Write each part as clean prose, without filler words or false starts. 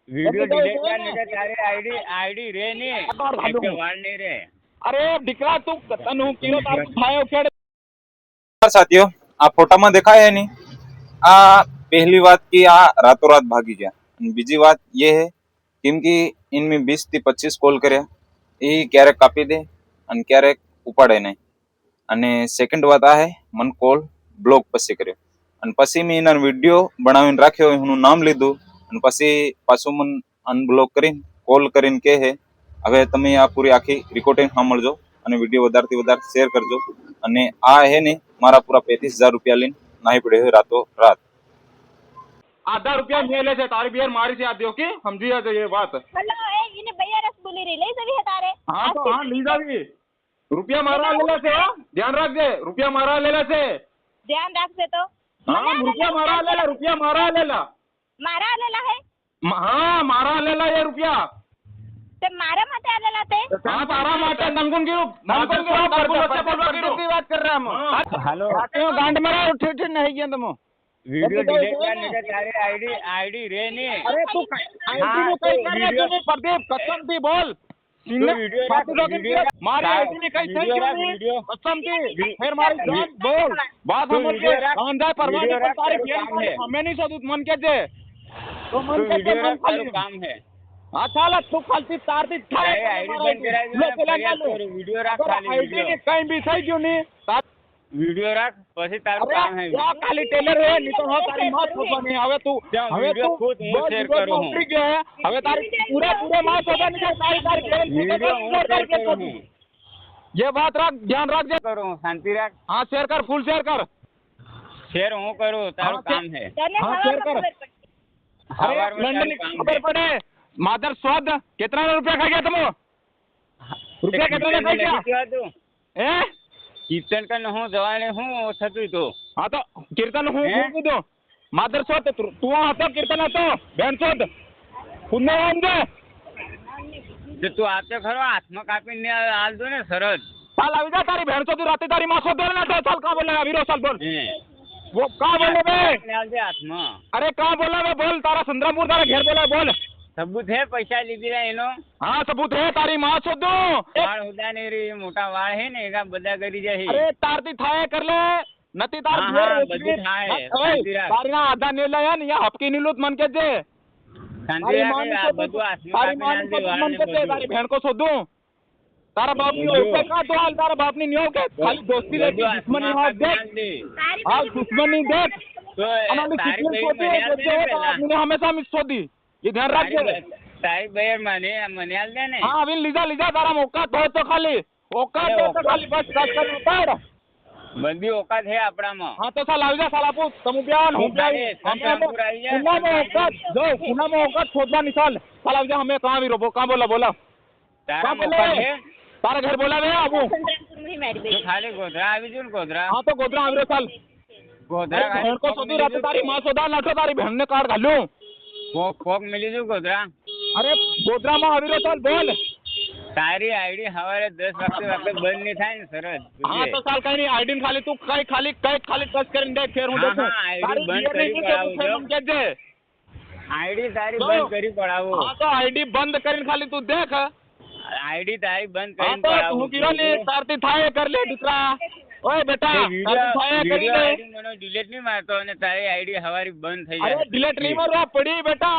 Video delete कर नहीं तारे आईडी रे नहीं एक वाल नहीं रे। अरे દીકરા તું તને કિલો તારું ભાયો ખેડ साथियों आ फोटा में देखा है नहीं आ पहली बात की आ रातों रात भागी गया। बीजी बात ये है क्योंकि इनमें 20 થી 25 કોલ કર્યા એ ક્યારેક કાપી દે અને ક્યારેક ઉપાડે નહીં। અને સેકન્ડ વાત આ હે મન કોલ બ્લોક પછી કર્યો અને પછી મેં એના વિડીયો બનાવીને રાખ્યો એનું નામ લીધું અને પછી પાછું મન અનબ્લોક કરીને કોલ કરીને કહે હે હવે તમે આ પૂરી આખી રેકોર્ડિંગ સાંભળજો અને વિડીયો વધારથી વધારે શેર કરજો। અને આ હે ને મારા પૂરા 35,000 રૂપિયા લઈને નાહી પડ્યો હે રાતો રાત। આધા રૂપિયા મેલે છે તારી બેર મારી છે આ દો કે સમજી જજો એ વાત। હેલો એ ઇને ભૈયા રસ બોલી રહી લઈ જવી હે તારે। હા તો હા લઈ જાવી રૂપિયા મારા લેલા છે ધ્યાન રાખજે રૂપિયા મારા લેલા છે ધ્યાન રાખજે તો। હા રૂપિયા મારા લેલા મારા લેલા હે હા મારા લેલા એ રૂપિયા તે મારા માટે આલેલા તે હા તારા માટે નંગુન ગીરું વાત કર રહ્યા हम हेलो રાતે ગાંડ મારા ઉઠી ઉઠી નહીં ગયા તમે वीडियो डिलीट कर नहीं तारे आईडी रे नहीं। અરે તું આઈડી નું કઈ કરે છે પ્રદીપ કસમથી બોલ મારી આઈડી ને કઈ થઈ ગયું કસમથી ફેર મારી જાન બોલ વાત સમજે ગાંડા પરવાને પર તારી બેન અમે નહીં સદુત મન કે છે તો મન કે છે મન ખાલી काम है। હા ચાલ તું ખાલતી તારતી થાય आईडी बंद कराई वीडियो रख खाली આઈડી ને કઈ બી થઈ ગયું ની वीडियो रख પછી તારું કામ હે જા ખાલી ટેલર હે ની તો હો તારી માથ ખોવાની હવે તું ખુદ હું શેર કરું હું હવે તારી પૂરા માથ ખોવાની છે તારી वीडियो હું ये बात रख ध्यान रख जे કરું શાંતિ રાખ। हाँ शेयर कर फुल शेयर कर શેર હું કરું તારું કામ હે। તને हाँ ખબર शेयर कर પડી अरे लंडन की खबर पड़े मादर स्वाद कितना रुपया खा गया तुम रुपया कितना खा गया તું ए કિચન કન હું જવાને હું થતું તો हाँ तो कीर्तन हूँ दो मादर स्वाद तू હતો कीर्तन હતો બેન स्वाद પુણ્ય સમજે તો તું આપે ખરો હાથમાં કાપીને હાલ દો ને સરસ। ચાલ આવી જા તારી ભેણ ચોથી રાતે તારી માં શોધો ને તો ચાલ કા બોલે વીરો ચાલ બોલ હે वो का बोले बे હાલ દે હાથમાં अरे का बोला बे बोल तारा संद्रामपुर तारा घेर बोला बोल सबूत है पैसा લીધેલા એનો हाँ सबूत है तारी माँ शोधो વાળ ઉડાને રે મોટા વાળ હે ને એકા બધા કરી જાય। अरे तारती थाए कर ले नती तार हाँ, घेर हाँ, उसकी- बधी थाए, ओए, शांति राख। तारी ना आधा नीला है या हपकी नीलुत मन के जे શાંતિ तारी રાખ माँ આ ने બધું હાથમાં तारी કાપીને माँ હાલ ने દે વાળ मन ને के जे બધું। तारी बहन को शोधू तारा बाप ने બધું। ऐसे का तो हाल तारा बाप ने नहीं हो के खाली दोस्ती रहती બધું दुश्मनी હાથમાં हाथ કાપીને देख હાલ દે। તારી हाँ બધી दुश्मनी देख તો हमारी તારી दुश्मनी બહેન सोती મને है હાલ દે जैसे ને है तो પહેલા। आपने हमेशा मिस शोधी ये ध्यान रख તારી दे તારી બહેન મને હાલ દે ને। हाँ अभी लीजा तारा मौका तो खाली औकात हो तो खाली बस दस कर उतार બધી ઓકાત હે આપણામાં। हाँ तो साल આવી જા साला पूछ तुम बयान हम अरे, संतरामपुर आई जा, पुना में औकात जो पुना में औकात खोदना निकाल साल આવી જા हमें कहां भी रोबो कहां बोला તારા कहां મોકા बोले છે तारा घर बोला वे आबू સંતરામપુરની મારી તો બેટી ખાલી ગોધરા આવી જો ને ગોધરા हाँ तो गोदरा आवी रे साल ગોધરા बहन को सोदी रात तारी मां सोदा लाठो तारी बहन ने काट घालू કોક મિલી જો ગોધરા। अरे गोदरा में आवी रे साल बोल તારી આઈડી સવારે 10 વાગે બંધ નહીં થાય ને સરસ। हाँ तो साल कहीं नहीं आईडी खाली तू कई खाली टच करने दे फिर हूं हाँ, देखूं हाँ, ID तारी बंद बियर करी नहीं पड़ावो फिर जो। हम के दे આઈડી તારી तो- બંધ કરી પડાવો। हाँ तो आईडी बंद કરીને ખાલી तू देख આઈડી તારી બંધ हाँ કરીને तो પડાવો। હું કિલો ની તારતી થાય कर ले દીકરા ओए बेटा तारती થાય કરી વિડિયો ले આઈડી મને ડિલીટ નહીં મારતો અને તારી આઈડી હવારી બંધ થઈ જાય। अरे डिलीट नहीं मारवा पड़ी बेटा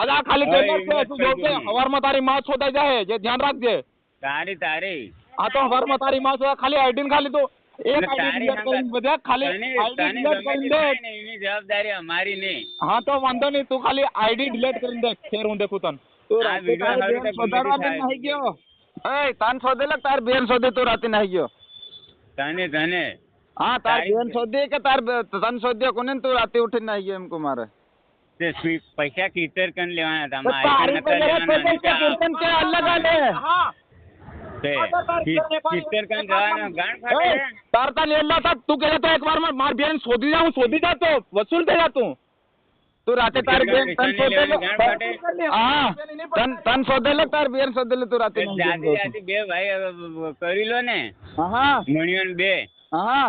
अदा खाली ओए, टेलर से इमेज तू कर जोके दूंगी। हवार में तारी मां छोड़ा जाए जे ध्यान रखजे તારી તારી हाँ तो हवार में तारी मां छोड़ा खाली आईडी खाली तो एक અને आईडी તારી डिलीट હંગાત કરીને બધા ખાલી તને आईडी તને डिलीट ગમે કરીને તે दे થાય ને એની જવાબદારી અમારી નહીં। हाँ तो वांधो नहीं तू खाली आईडी डिलीट કરીને दे फिर हूं देखू तन तू આ राते વિડિયો તારી હવે બેન તો સોદારા ગમે તે બેન થાય। નહીં ગયો ए તાન સોદે લગ તાર બેન સોદે તો રાતે નહીં ગયો તને તને हाँ तार તારી બેન સોદે કે તાર તન સોદે કોને તું રાતે ઉઠીને નહીં ગયો એમ મારે તે પૈસા કીતર કન લેવાના હતા तो तारी મારી पे मेरा લેવાના पैसा कीर्तन के अलग आले हाँ તે કીતર કન જવાના ગાણ ફાટે ए, तारता लेला था तू कहले तो एक बार में मार बेन सोदी जा तो वसूल दे जा तू तू राते तार बेन तन सोदे हाँ तन सोदे ले तार बेन सोदे ले तू राते જાતિ જાતિ બે ભાઈ કરી લો ને हाँ મણિયન બે हाँ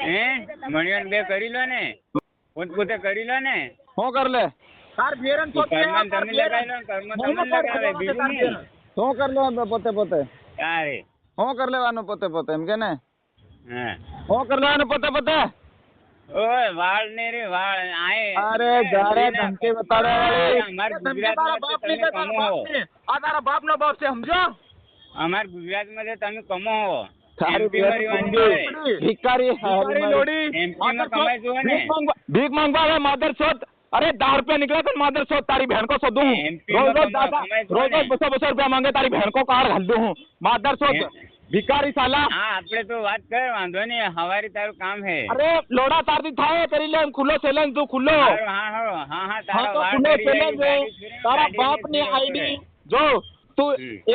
હે મણિયન બે કરી લો ને પોતે કરી લો ને हो कर ले તાર બેરન તો કર્મ તમે લગાવી લો, કર્મ તમે લગાવે, બીજું નહીં. શું કરી લેવાનું પોતે તારે શું કરી લેવાનું પોતે એમ કે ને હા શું કરી લેવાનું પોતે ઓય વાળ ને રે વાળ આય અરે જારે ધમકી બતાડે અમાર ગુજરાતમાં તો તમે કમાવો, આ તારા બાપનો બાપ છે સમજો અમાર ગુજરાતમાં તો તમે કમાવો. તારી MP માં રહેવાની મળે. ભિખારી લોડી MP માં કમાઈ જુઓ ને. भीख मांगवा है मादर चौथ अरे 10 रुपया निकला तो मादर चौथ तारी बहन को सोदू हूँ MP रोज रोज में दादा कमाई रोज रोज 200 रुपया मांगे तारी बहन को कार घाल दूं हूँ मादर चौथ भिखारी साला હા આપણે તો વાત કર, વાંધો નહીં, હવારી તારું કામ હે. अरे लोड़ा तारती थाए करी ले खुलो चैलेंज तू खुलो તારું હા તારા तो વાળ खुलो કરી चैलेंज જાય, तारा ગાડી बाप ने લઈને आईडी जो तू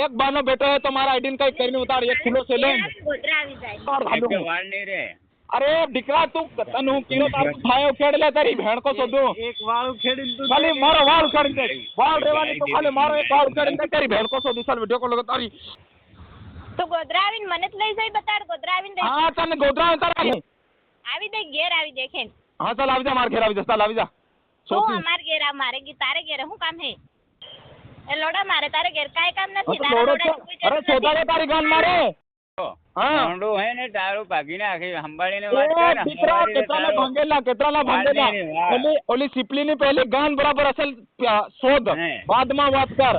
एक बानो बेटो है तो मारा आईडी कहीं करने उतार एक खुलो चैलेंज ગોધરા આવી જાય. और घाल दूं એટલે हूँ। વાળ નહીં રે. अरे दिकरा तू तनु किलो तार थाए उखेड़ ले तारी बहन को सोदू એક વાળ ઉખેડીને તું खाली मारो वाल उखेड़ दे वाल रेवानी तो खाली मारो एक वाल उखेड़ दे तेरी बहन को सोदू चल वीडियो कॉल लगा तारी તો ગોધરા આવીને મને જ લઈ જઈ બતાડ. ગોધરા આવીને हाँ तने गोदरा उतार આવી દે, ઘેર આવી દેખે. हाँ चल आवी जा मार घेर आवी जा चल आवी जा તું सोती અમાર ઘેર આવ, મારે તારે ઘેર શું કામ હે? એ લોડા મારે તારે ઘેર કાંઈ કામ નથી. तो તારા लोड़ो લોડાની કોઈ अरे જરૂર सोदा નથી. रे तारी गान मारे हाँ ઊંડું હે ને તારું ભાગીને આખી સંભાળીને ए વાત કર. कितरा હવારી कितरा તારું- भांगेला कितरा भांगेला वाल नहीं रे, वाल। ओली ओली सिपली ने पहले गान बराबर असल शोध नहीं। बाद में बात कर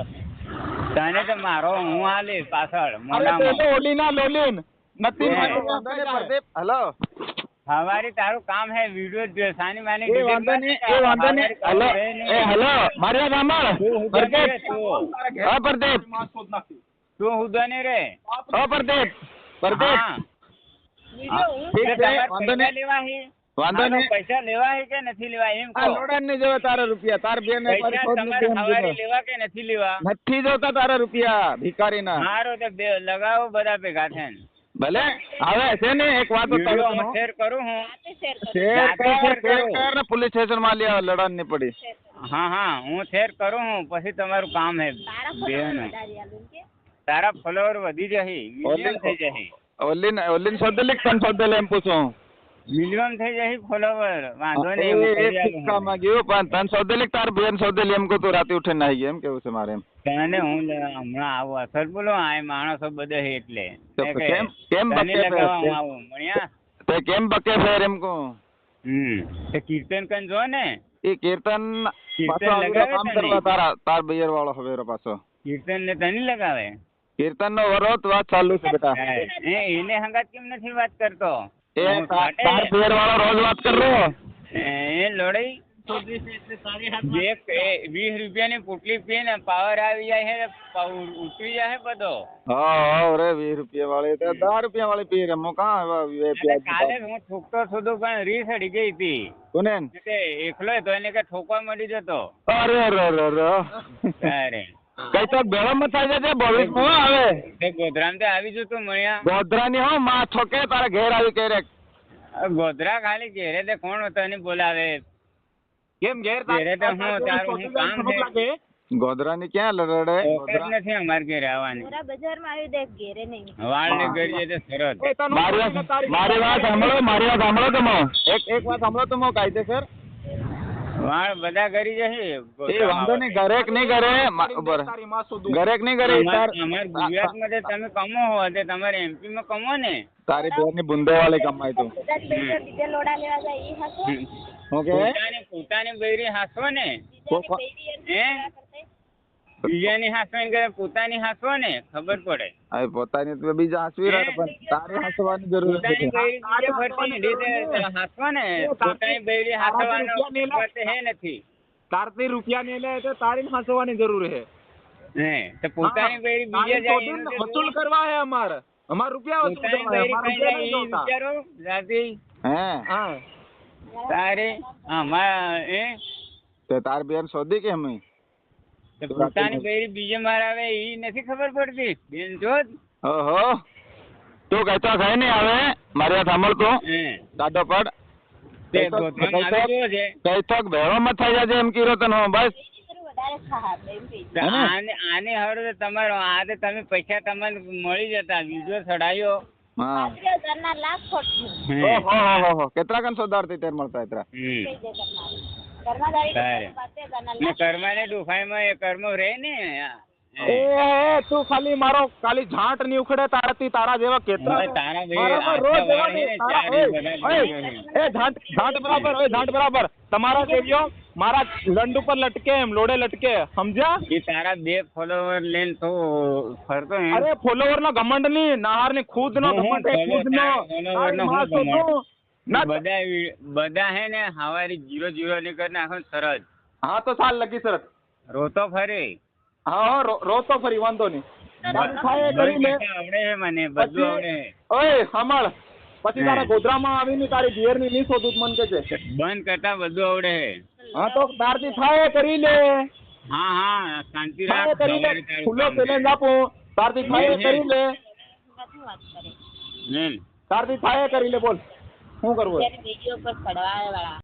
તને તો મારો હું હાલીશ પાછળ अरे મોઢામાં. पहले ओली ना लोलिन नती नहीं। हेलो હવારી તારું કામ હે વિડિયો જો સાની માની ए वांदा ने हेलो ए हेलो मारिया दामर प्रदीप हां प्रदीप તું હુદને રે. ओ प्रदीप प्रदीप હા. બીજો હું ठीक તો है તમારે वांदा પૈસા ने લેવા હે? वांदा મારો ने પૈસા લેવા હે કે નથી લેવા એમ आ કહો. लोडन ने जो तारा रुपया तार बेन ने पर પૈસા खोद તમારે હવારી ने લેવા કે નથી લેવા? નથી જોતા તારા રૂપિયા ભિખારી ના મારો તો લગાવો બધા ભેગા થઈને. ભલે હવે છે ને એક વાત વિડિયો બતાવું હું શેર કરું હું. રાતે શેર કર. શેર ને પોલીસ સ્ટેશન માં લ્યા લડન ની પડી હા હું શેર કરું હું, પછી તમારું કામ હે તારા બેન. ફોટો વધારી આલું કે તારા ફોલોવર વધી જશે, મિલિયન થઈ જશે. ઓલીન ઓલીન શોધેલી તન શોધેલી એમ પૂછું મિલિયન થઈ જશે ફોલોવર. વાંધો નહીં, હું એ કરી આલું સિક્કા હું. માં ગયો પણ તન શોધેલી તાર બેન શોધેલી એમ કો તું રાતે ઉઠીને આવી ગયો એમ કેવું છે મારે એમ તને હું હમણાં આવું અસર બોલો, આ માણસો બધે છે એટલે તો કે કેમ તને બકે લગાવવામાં આવું મળ્યા. તે કેમ બકે ફેર એમ કો તે કીર્તન કન જો ને, એ કીર્તન કીર્તન પાછો લગાવે કામ તને? કરવા તારા તાર બૈયર વાળો હવેરો પાછો કીર્તન ને તને લગાવે. કીર્તન નો વરોત વાત ચાલુ છે બેટા એને હંગાત કેમ નથી વાત કરતો? એ હું તાર કાઢે. બૈયર વાળો રોજ વાત કરો એ લોડી 20 રૂપિયાની પોટલી પીને પાવર આવી જાય છે, ઉતરી જાય છે બધો. હા રે 20 રૂપિયા વાળી તો 10 રૂપિયા વાળી પી રે મો કા વે એટલે કાલે હું ઠોકતો થોડું પણ રીસ અડી ગઈ હતી. કોને કે એકલો તો એને કે ઠોકવા મળી જતો. અરે રે રે રે અરે કઈ તો બેળો માં થઈ જશે ભવિષ્ય માં આવે તે ગોધરામ તે આવી જતું મળ્યા. ગોધરા ની હો માં ઠોકે તારા ઘેર આવી કે રે ગોધરા ખાલી ઘેરે તે કોણ તને બોલાવે? કેમ ઘેર ઘેરે તો હું તારું હું કામ છે. ગોધરા ની ક્યાં લડે ઓકાત નથી અમારે ઘેરે આવવાની. ગોધરા બજારમાં આવી દે, ઘેરે નહીં. વાળ ને ગરીએ તો સરસ. મારી વાત સાંભળો તમે એક વાત સાંભળો તમે કાયદેસર વાળ બધા કરી જશે. એ વાંધો નહીં ઘરે કે નહીં ઘરે ઘરે કે નહીં ઘરે અમાર ગુજરાતમાં તો તમે કમો હો તે તમારે MP માં કમો ને. તારી બેન ની બુંદે વાળી કમાય તું બીજા બીજે લોડા લેવા જાય એ હસો. ઓકે પોતાની બૈરી હાસવો ને. બીજાની બૈરી હે? એમ ના કરતા. બીજાની હાસવાની કરે પોતાની હાસવો ને ખબર પડે. હવે પોતાની તો બીજા હાંસવી રહે પણ તારે હાંસવાની જરૂર પોતાની નથી બૈરી બીજે ફરતી રીતે હાસવો ને. પોતાની બૈરી હાસવાનો વખત હે નથી. તારથી રૂપિયા નહીં લે તો તારી હાંસવાની જરૂર છે હે તો પોતાની બૈરી બીજે જાય એનું તે વસૂલ કરવા હે અમાર રૂપિયા વસૂલ પોતાની કરવા બૈરી કઈ જાય એ વિચારો રાતી. હે હા તારે એ તે તાર બેન શોધી કે અમે તો પોતાની બૈરી બીજે મારાવે એ નથી ખબર પડતી બેન જોત. ઓહો તું કહેતો ખાઈ નહીં આવે મારી વાત સાંભળતો હે કાઢો પડ તે ગોધરામાં આવી ગયો છે. કઈ તક ભેળોમાં થઈ જાય એમ કીધો તને હું બસ થોડું વધારે ખાવા એમ કહી. તો આને હરો તો તમારો આ તો તમે પૈસા તમને મળી જતા બીજો ચડાયો. હા 50,000 ના લાખ ખોટું. હે. ઓહો કેટલા કન સોદાર થી તેર મળતા એટલા હમ. કઈ જગ્યા ઘરમાં દાડી તારે. બાતે ગાના ને કર્મા ને ડુફાઈમાં એ કર્મો રહે ને એ તું ખાલી મારો ખાલી ઝાંટ ની ઉખડે તારાથી તારા જેવા કેટલા હવે તારા ભાઈ મારામાં રોજ આટલા જવાની, વાળી ને તારા- ચાર ઓય, બધા ઓય, જોઈને. એ ઝાંટ બરાબર, ઓય ઝાંટ બરાબર. તમારા દેવીઓ મારા લંડ ઉપર લટકે એમ લોડે લટકે, સમજ્યા? એ તારા 2 ફોલોવર લઈને તો ફરતો એમ. અરે ફોલોવર નો ઘમંડ ની, નહાર ની ખુદ નો હું ઘમંડ, એ ખુદ નો follower નો હું માણસો ઘમંડ? તું. ના બધા હે ને હવારી 0-0 ની કરી નાખો ને સરજ હા તો ચાલ લગી સરત. રોતો ફરે હા રોજ તો ફરી વાંધો નહીં. તારું થાય એ કરી લે. આવડે હે મને બધું આવડે હે. ઓય સાંભળ, પછી હે. તારા ગોધરામાં આવીને તારી ઘેર ની નહીં શોધું મન કે છે. બંધ કરતા બધું આવડે હે. હા તો તારથી થાય એ કરી લે. હા શાંતિ થાય રાખ. એ કરી લે. સવારે તારું ખુલ્લો કામ છે. ચેલેન્જ આપું. તારથી થાય એ કરી લે. બધું વાત કરે નેન. તારથી થાય એ કરી લે, બોલ શું કરવું? ત્યારે વિડીયો પર ચડવા વાળા